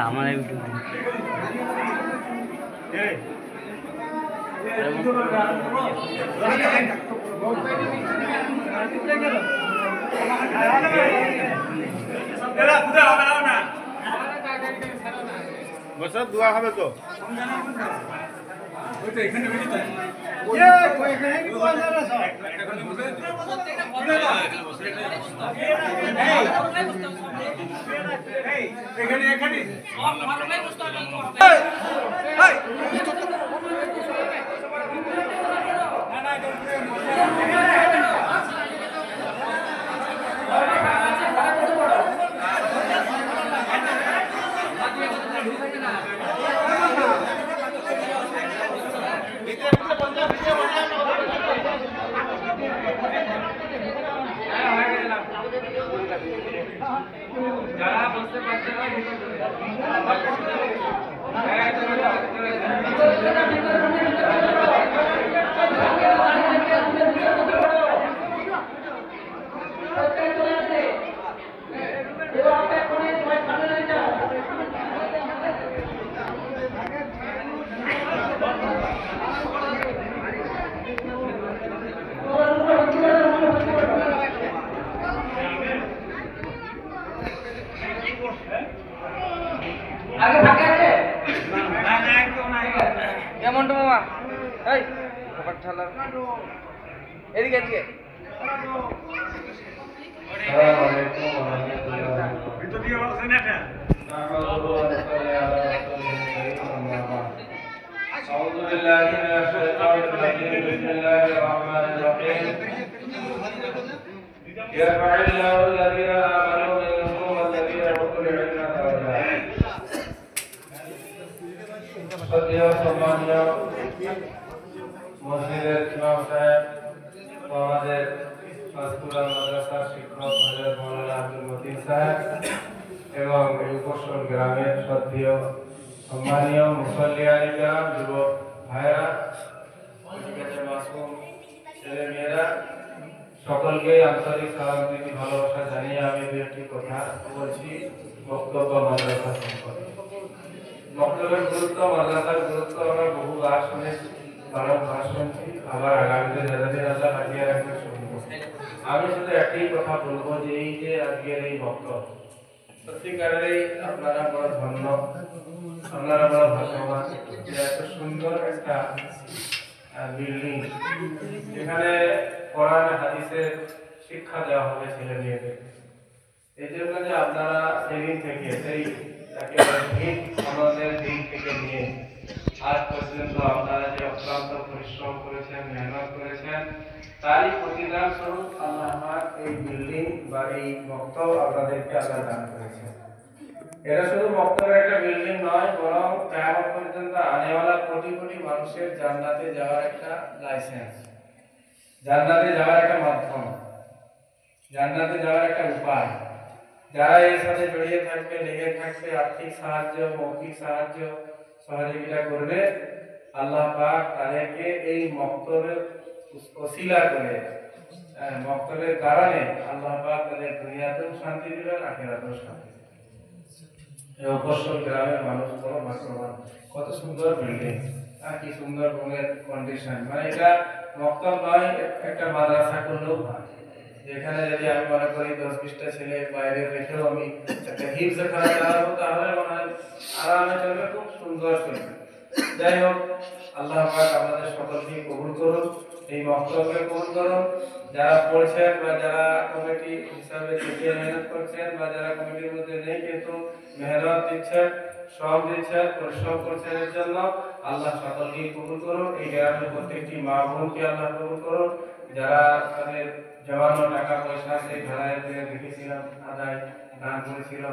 আমার বছর দোয়া হবে তো এখানে যারা বলতে পারছে না আগে ফাঁকা আছে কেমন তো মামা এই কপাট ঠালা এদিকে এদিকে আসসালামু আলাইকুম ওয়া রাহমাতুল্লাহ ভিতর দিয়ে বলছেন এটা أعوذ بالله من الشيطان الرجيم بسم الله الرحمن الرحيم يرفع الله الذين آمنوا منكم والذين أوتوا العلم درجات সদীয় সম্মানীয় মসজিদের ইমাম সাহেব আমাদের পাঁচকুড়া মাদ্রাসার শিক্ষক হযরত মাওলানা আব্দুল মতিন সাহেব এবং উপস্থিত গ্রামের সদীয় সম্মানীয় মুসল্লিয়ানি গ্রাম যুবক ভাইরা মাসুম ছেলে মেয়েরা সকলকে আন্তরিক সালাম প্রীতি ভালোবাসা জানিয়ে আমি দু একটি কথা বলছি বক্তব্য মাদ্রাসা সম্পর্কে। বক্তব্যের গুরুত্ব মাদ্রাসার গুরুত্ব আমরা বহুবার শুনেছি, বারবার শুনছি, আবার আগামীতে যাদের আল্লাহ হাজিয়া রাখবে শুনবো। আমি শুধু একটাই কথা বলবো যে এই যে আজকের এই বক্তব্য সত্যিকারের আপনারা বড় ধন্য, আপনারা বড় ভাগ্যবান যে এত সুন্দর একটা বিল্ডিং যেখানে কোরআন হাদিসের শিক্ষা দেওয়া হবে ছেলে মেয়েদের। এই জন্য যে আপনারা সেদিন থেকে সেই আমাদের দিন থেকে নিয়ে আজ পর্যন্ত আপনারা যে অক্লান্ত পরিশ্রম করেছেন, মেহনত করেছেন, তারই প্রতিদান স্বরূপ আল্লাহ পাক এই বিল্ডিং বা এই বক্তব্য আপনাদেরকে আল্লাহ দান করেছেন। এটা শুধু বক্তব্যের একটা বিল্ডিং নয়, বরং কিয়ামত পর্যন্ত আনেওয়ালা কোটি কোটি মানুষের জান্নাতে যাওয়ার একটা লাইসেন্স, জান্নাতে যাওয়ার একটা মাধ্যম, জান্নাতে যাওয়ার একটা উপায়। যারা এর সাথে জড়িয়ে থাকবে, লেগে থাকবে, আর্থিক সাহায্য, মৌখিক সাহায্য, সহযোগিতা করবে, আল্লাহ পাক তাদেরকে এই মক্তবের ওসিলা করে, মক্তবের কারণে আল্লাহ পাক তাদের দুনিয়াতেও শান্তি দিবেন, আখিরাতেও শান্তি দিবেন। এই উপস্থিত গ্রামের মানুষ বড় ভাগ্যবান। কত সুন্দর বিল্ডিং, কি সুন্দর রুমের কন্ডিশন, মানে এটা মক্তব নয়, একটা মাদ্রাসা করলেও হয়। যেখানে যদি আমি মনে করি 10-20টা ছেলে বাইরে রেখেও আমি একটা হিফজখানা চালাবো, তাহলে মনে হয় আরামে চলবে, খুব সুন্দর চলবে। যাই হোক, আল্লাহ পাক আমাদের সকলকে কবুল করুন। এই বক্তব্যকে কবুল করুন। যারা পড়ছেন বা যারা কমিটি হিসাবে থেকে মেহনত করছেন বা যারা কমিটির মধ্যে নেই কিন্তু মেহনত দিচ্ছেন, শ্রম দিচ্ছেন, পরিশ্রম করছেন এর জন্য আল্লাহ সকলকেই কবুল করুন। এই গ্রামের প্রত্যেকটি মা বোনকে আল্লাহ কবুল করুন। যারা তাদের জমানো টাকা পয়সা সেই ধারায় রেখেছিলাম, আদায় দান করেছিল,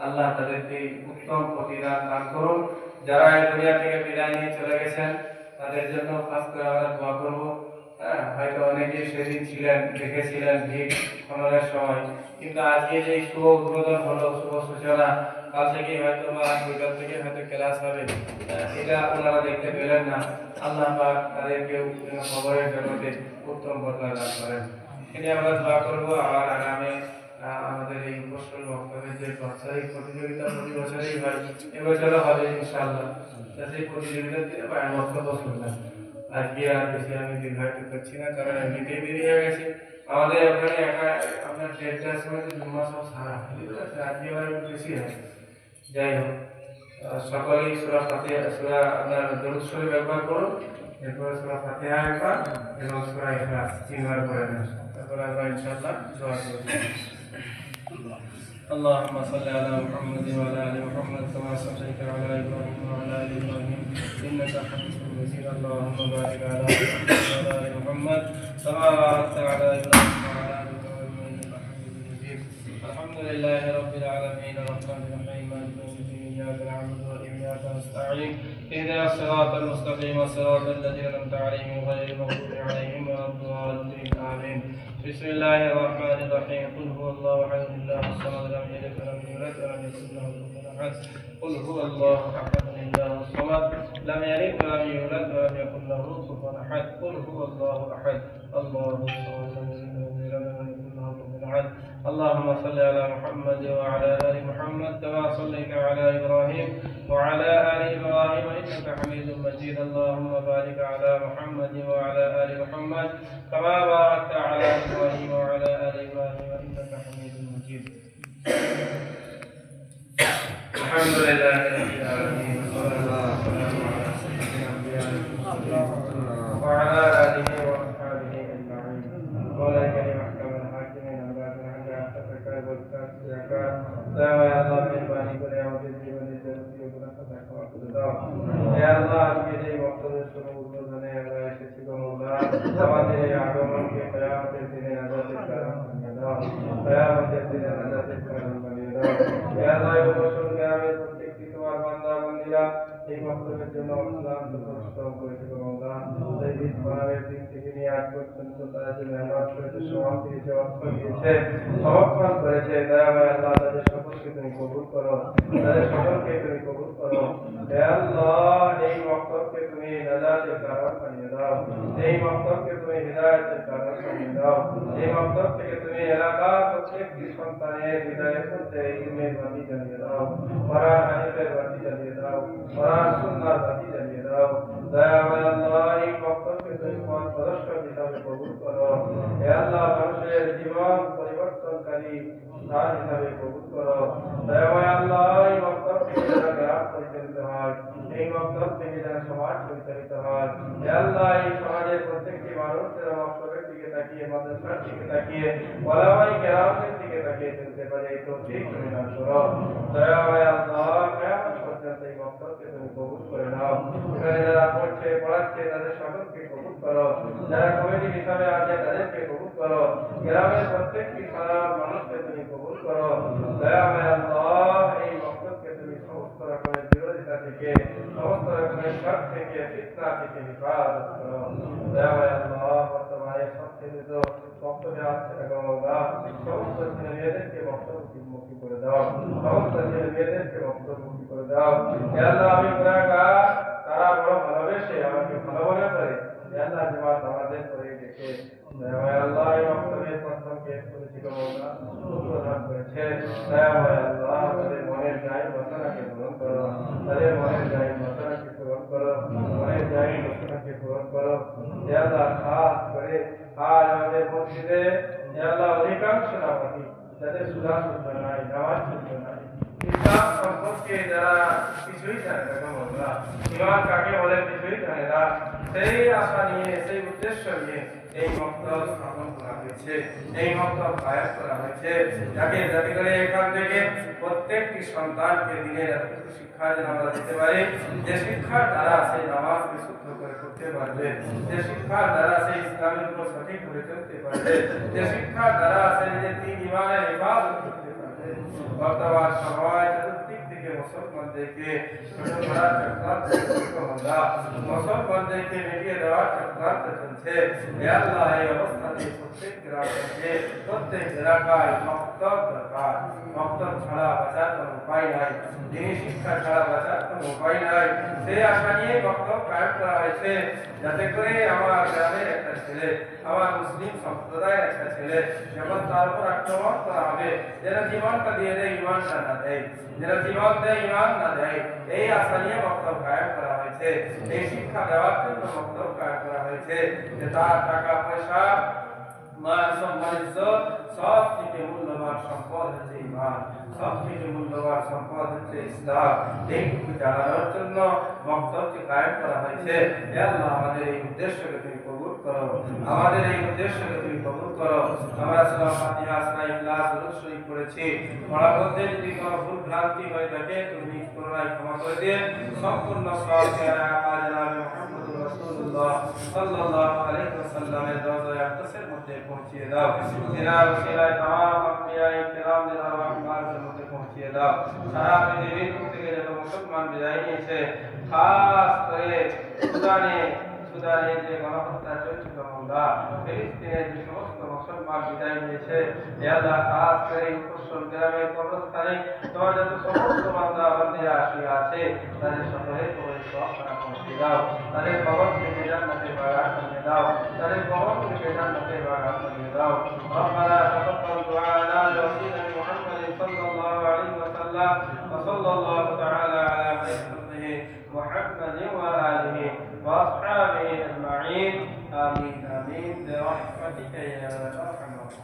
আল্লাহ তাদেরকে উত্তম প্রতিদান দান করুন। যারা এই দুনিয়া থেকে বিদায় নিয়ে চলে গেছেন তাদের জন্য খাস করে আমরা দোয়া করবো। হয়তো অনেকেই সেদিন ছিলেন, দেখেছিলেন ভিড় খননের সময়, কিন্তু আজকে যে শুভ উদ্বোধন হলো, শুভ সূচনা, কাল থেকে হয়তো বা বিকাল থেকে হয়তো ক্লাস হবে, এটা ওনারা দেখতে পেলেন না। আল্লাহ পাক তাদেরকে খবরের জগতে উত্তম বদলা দান করেন। এটি আমরা দোয়া করবো। আর আগামী আমাদের এই উপস্থল বক্তব্যের যে বাৎসরিক প্রতিযোগিতা প্রতি বছরই হয়, এবছরও হবে ইনশাআল্লাহ। সেই প্রতিযোগিতাতে বক্তব্য শুনলাম। আজকে আর বেশি আমি দীর্ঘায়িত করছি না, কারণ এমনিতেই দেরি হয়ে গেছে। আমাদের ওখানে একা আপনার 1:30টার সময় জুম্মা সব সারা আজকে আবার একটু বেশি হয়। যাই হোক, সকলেই সূরা ফাতিহা, সূরা আপনার দরুদ শরীফ একবার করুন, এরপর সূরা ফাতিহা একবার এবং সূরা ইখলাস তিনবার করে নেন। তারপর আমরা ইনশাআল্লাহ দোয়া করব। اللهم صل على محمد وعلى ال محمد كما صليت على ابراهيم وعلى ال ابراهيم انك حميد مجيد. اللهم بارك على محمد وعلى ال محمد كما باركت على ابراهيم وعلى ال ابراهيم انك حميد مجيد. الحمد لله رب العالمين الرحمن الرحيم مالك يوم الدين اياك نعبد واياك نستعين اهدنا الصراط المستقيم صراط الذين انعمت عليهم غير المغضوب عليهم ولا الضالين آمين. بسم الله الرحمن الرحيم. قل هو الله احد الله الصمد لم يلد ولم يولد ولم يكن له كفوا احد. قل هو الله احد الله الصمد لم يلد ولم يولد ولم يكن له كفوا احد. قل هو الله احد الله الصمد لم يلد ولم يولد ولم يكن له كفوا احد. اللهم صل على محمد وعلى ال محمد كما صليت على ابراهيم وعلى ال ابراهيم انك حميد مجيد. اللهم بارك على محمد وعلى ال محمد كما باركت على ابراهيم وعلى ال ابراهيم انك حميد مجيد. الحمد لله رب العالمين وصلى الله وسلم على سيدنا محمد وعلى اله واصحابه اجمعين. مولاي كريم احكم الحاكمين امداد الحاجات تفكر والتفكير سلام يا الله مهرباني করে আমাদের জীবনে যাবতীয় গুনাহ ক্ষমা করে দাও। হে আল্লাহ, আজকে যে বক্তব্যের শুরু উদ্বোধনে আমরা এসেছি গো মওলা, আমাদের এই আগমনকে কিয়ামতের দিনে নাজাতের কারণ বানিয়ে দাও, কিয়ামতের দিনে নাজাতের কারণ বানিয়ে দাও। হে আল্লাহ, এই বছর গ্রামের প্রত্যেকটি তোমার বান্দা বান্দীরা এই বক্তব্যের জন্য অক্লান্ত পরিশ্রম করেছে গো মওলা। এই ঈদের দিন থেকে নিয়ে আজ পর্যন্ত তারা যে মেহনত করেছে, শ্রম দিয়েছে, অর্থ দিয়েছে, সমর্পণ করেছে, দয়াময় আল্লাহ তাদের সকলকে তুমি কবুল করো, তাদের সকলকে তুমি কবুল করো। হে আল্লাহ, এই বক্তব্যকে তুমি নাজাতের কারণ বানিয়ে দাও, এই বক্তব্যকে তুমি হিদায়াতের কারণ বানিয়ে দাও, এই বক্তব্য থেকে তুমি এলাকার প্রত্যেকটি সন্তানের হৃদয়ের মধ্যে ইলমের বাতি জ্বালিয়ে দাও, কোরআন হাদিসের বাতি জ্বালিয়ে দাও, কোরআন সুন্নাহর বাতি জ্বালিয়ে দাও। দয়াময় আল্লাহ, এই বক্তব্যকে তুমি পথ প্রদর্শক হিসাবে কবুল করো। হে আল্লাহ, মানুষের জীবন পরিবর্তনকারী স্থান হিসাবে কবুল করো। দয়াময় আল্লাহ, এই বক্তব্য থেকে যারা গ্রাম পরিচালিত হয়, এই বক্তব্য থেকে যারা সমাজ পরিচালিত হয়, হে আল্লাহ, এই সমাজের প্রত্যেকটি মানুষের বক্তব্যের দিকে তাকিয়ে, মাদ্রাসার দিকে তাকিয়ে, ওলামায়ে কেরামের দিকে তাকিয়ে চলতে পারে এই তৌফিক তুমি দান করো। দয়াময় আল্লাহ, কিয়ামত পর্যন্ত এই বক্তব্যকে তুমি কবুল করে নাও। এখানে যারা পড়ছে, পড়াচ্ছে তাদের সকলকে কবুল করো, যারা কমিটি হিসাবে আছে তাদেরকে কবুল করো, গ্রামের প্রত্যেকটি সাধারণ মানুষকে তুমি কবুল করো। দয়াময় আল্লাহ, এই বক্তব্যকে তুমি সমস্ত রকমের বিরোধিতা থেকে, সমস্ত রকমের শক থেকে, ফিতনা থেকে হেফাজত করো। দয়াময় আল্লাহ, বর্তমানে সবচেয়ে তো বক্তব্যে আসছে না গো মওলা, সমস্ত ছেলে মেয়েদেরকে বক্তব্যমুখী করে দাও, সমস্ত ছেলে মেয়েদেরকে বক্তব্যমুখী করে দাও। হে আল্লাহ, আমি গুনাহগার, তারা বড় ভালোবেসে আমাকে ভালো মনে করে, হে আল্লাহ, জামাত আমাদের করে দেখে দয়াময় আল্লাহ, এই বক্তব্যের প্রথম পেশ করেছি গো মওলা, প্রদান করেছে। দয়াময় আল্লাহ, তাদের মনের যাই বাসনাকে পূরণ করো, তাদের মনের যাই বাসনাকে পূরণ করো, মনের যাই বাসনাকে পূরণ করো। হে আল্লাহ, খাস করে আজ আমাদের মসজিদে হে আল্লাহ অধিকাংশ নামাজি যাদের সুরা শুনতে নাই, নামাজ শুনতে নাই, ইসলাম সম্পর্কে যারা কিছুই জানে না, বন্ধুরা, ইমান কাকে বলে কিছুই জানে না, সেই আশা নিয়ে, সেই উদ্দেশ্য নিয়ে এই মক্তব স্থাপন করা হয়েছে, এই মক্তব কায়েম করা হয়েছে, যাতে করে এখান থেকে প্রত্যেকটি সন্তানকে দিনের এতটুকু শিক্ষা যেন আমরা দিতে পারি, যে শিক্ষার দ্বারা সেই নামাজ বিশুদ্ধ করে করতে পারবে, যে শিক্ষার দ্বারা সেই ইসলামের উপর সঠিকভাবে চলতে পারবে, যে শিক্ষার দ্বারা সেই নিজের দিন ইমানের ইবাদত করতে পারবে। বর্তমান সময় চতুর্দিক থেকে মুসলমানদেরকে মুসলমানদেরকে মিটিয়ে দেওয়ার চক্রান্ত চলছে। আল্লাহ, এই অবস্থাতে প্রত্যেক এলাকায় মক্তব দরকার। মক্তব ছাড়া বাঁচার কোনো উপায় নাই, দিনী শিক্ষা ছাড়া বাঁচার কোনো উপায় নাই। সেই আশা নিয়ে মক্তব কায়েম করা হয়েছে, যাতে করে আমার গ্রামের একটা ছেলে, আমার মুসলিম সম্প্রদায়ের একটা ছেলে যখন তার উপর আক্রমণ করা হবে, যারা জীবনটা দিয়ে দেয় ইমানটা না দেয়, যারা জীবন দেয় ইমান না দেয়, এই আশা নিয়ে মক্তব কায়েম করা হয়েছে। এই শিক্ষা দেওয়ার জন্য মক্তব কায়েম করা হয়েছে, যে তার টাকা পয়সা, মান সম্মান, সব থেকে মূল্যবান সম্পদ হচ্ছে ইমান, সব থেকে মূল্যবান সম্পদ হচ্ছে ইসলাম। এইটুকু জানানোর জন্য মক্তবকে কায়েম করা হয়েছে। হে আল্লাহ, আমাদের এই উদ্দেশ্যকে তুমি কবুল করো, আমাদের এই উদ্দেশ্যকে তুমি কবুল করো। আমরা সূরা ফাতিহা, সূরা ইখলাস, দুরূদ শরীফ পড়েছি, পড়ার মধ্যে যদি কোনো ভুল ভ্রান্তি হয়ে থাকে তুমি পুনরায় ক্ষমা করে দিয়ে সম্পূর্ণ সওয়াব জনাবে মুহাম্মদুর রাসূলুল্লাহ সাল্লাল্লাহু আলাইহি ওয়াসাল্লামের রওজায়ে আকদাসের মধ্যে পৌঁছিয়ে দাও। তিনার ওসিলায় তামাম আম্বিয়ায়ে কিরামদের আরওয়াহদের মধ্যে পৌঁছিয়ে দাও। সারা পৃথিবীর থেকে যত মুসলমান বিদায় নিয়েছে, খাস করে সুদানে যে গণহত্যা চলছিল, ফিলিস্তিনের যে সমস্ত মুসলমান বিদায় নিয়েছে, আল্লাহ, খাস করে এই মুফস্সল গ্রামের কবরস্থানে তোমার যত সমস্ত বান্দা বান্দিরা আসিয়া আছে, তাদের সকলের কবরে সওয়াবখানা পৌঁছে দাও, তাদের কবরকে জান্নাতের বাগান বানিয়ে দাও, তাদের কবরকে জান্নাতের বাগান বানিয়ে দাও। রব্বানা তাকাব্বাল দুআনা বিওসিলা মুহাম্মাদিন সাল্লাল্লাহু আলাইহি ওয়াসাল্লাম ওয়া সাল্লাল্লাহু তাআলা আলা খায়রিহি মুহাম্মাদিন ওয়া আলিহি ওয়া আসহাবিহি আজমাইন। আমিন আমিন বিরহমাতিকা ইয়া আরহামার রাহিমিন।